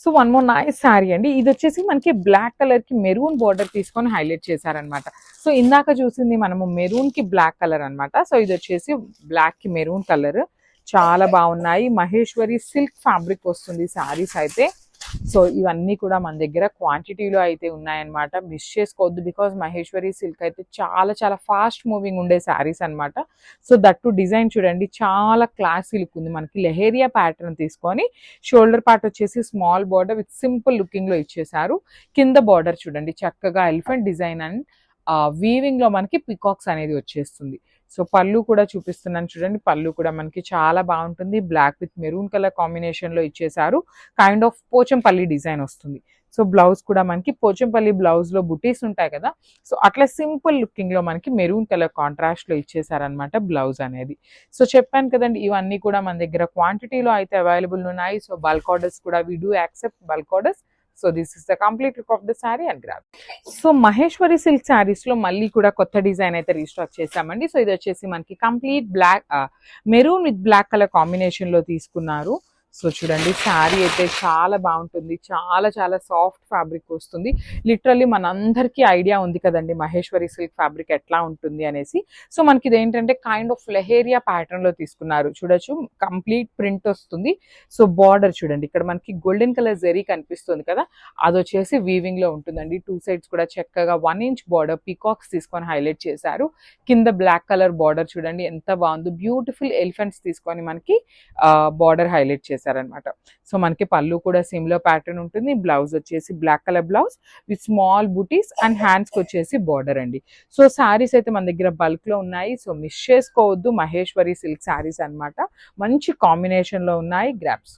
So one more nice sari అండి. ఇది వచ్చేసి మనకి బ్లాక్ కలర్ కి మెరూన్ బార్డర్ తీసుకొని హైలైట్ చేశారనమాట. సో ఇందాక చూసింది మనము మెరూన్ కి బ్లాక్ కలర్ అనమాట. సో ఇది వచ్చేసి బ్లాక్ కి మెరూన్ కలర్, చాలా బాగున్నాయి. మహేశ్వరి సిల్క్ ఫ్యాబ్రిక్ వస్తుంది శారీస్ అయితే. సో ఇవన్నీ కూడా మన దగ్గర క్వాంటిటీలో అయితే ఉన్నాయన్నమాట, మిస్ చేసుకోవద్దు. బికాజ్ మహేశ్వరి సిల్క్ అయితే చాలా చాలా ఫాస్ట్ మూవింగ్ ఉండే శారీస్ అనమాట. సో దట్టు డిజైన్ చూడండి, చాలా క్లాసీ లుక్ ఉంది. మనకి లెహేరియా ప్యాటర్న్ తీసుకొని షోల్డర్ పార్ట్ వచ్చేసి small border with simple looking లో ఇచ్చేసారు. కింద బార్డర్ చూడండి చక్కగా ఎలిఫెంట్ డిజైన్ అండ్ వీవింగ్ లో మనకి పికాక్స్ అనేది వచ్చేస్తుంది. సో పళ్ళు కూడా చూపిస్తున్నాను చూడండి, పళ్ళు కూడా మనకి చాలా బాగుంటుంది. Black with maroon colour combination లో ఇచ్చేసారు. కైండ్ ఆఫ్ పోచంపల్లి డిజైన్ వస్తుంది. సో బ్లౌజ్ కూడా మనకి పోచంపల్లి బ్లౌజ్ లో బుటీస్ ఉంటాయి కదా, సో అట్లా సింపుల్ లుకింగ్ లో మనకి మెరూన్ కలర్ కాంట్రాస్ట్ లో ఇచ్చేసారనమాట బ్లౌజ్ అనేది. సో చెప్పాను కదండి, ఇవన్నీ కూడా మన దగ్గర క్వాంటిటీలో అయితే అవైలబుల్ ఉన్నాయి. సో బల్క్ ఆర్డర్స్ కూడా we do accept bulk orders. So this is the complete look of the sari and grab. So Maheshwari silk saris లో మళ్ళీ కూడా కొత్త డిజైన్ అయితే రీస్టాక్ చేసామండి. సో ఇది వచ్చేసి మనకి complete black maroon with black colour combination లో తీసుకున్నారు. సో చూడండి శారీ అయితే చాలా బాగుంటుంది, చాలా చాలా సాఫ్ట్ ఫ్యాబ్రిక్ వస్తుంది. లిటరల్లీ మనందరికీ ఐడియా ఉంది కదండి మహేశ్వరి సిల్క్ ఫ్యాబ్రిక్ ఎట్లా ఉంటుంది అనేసి. సో మనకి ఇది ఏంటంటే కైండ్ ఆఫ్ లెహేరియా ప్యాటర్న్ లో తీసుకున్నారు. చూడొచ్చు కంప్లీట్ ప్రింట్ వస్తుంది. సో బార్డర్ చూడండి, ఇక్కడ మనకి గోల్డెన్ కలర్ జెరీ కనిపిస్తుంది కదా, అది వచ్చేసి వీవింగ్ లో ఉంటుందండి. టూ సైడ్స్ కూడా చక్కగా 1 ఇంచ్ బార్డర్ పీకాక్స్ తీసుకొని హైలైట్ చేశారు. కింద బ్లాక్ కలర్ బార్డర్ చూడండి ఎంత బాగుందో, బ్యూటిఫుల్ ఎలిఫెంట్స్ తీసుకొని మనకి బార్డర్ హైలైట్ చేశారనమాట. సో మనకి పళ్ళు కూడా సిమిలర్ ప్యాటర్న్ ఉంటుంది. బ్లౌజ్ వచ్చేసి black colour blouse with small buttis and hands కి వచ్చేసి బార్డర్ అండి. సో శారీస్ అయితే మన దగ్గర బల్క్ లో ఉన్నాయి. సో మిస్ చేసుకోవద్దు, మహేశ్వరి సిల్క్ శారీస్ అన్నమాట. మంచి కాంబినేషన్ లో ఉన్నాయి. గ్రాప్స్.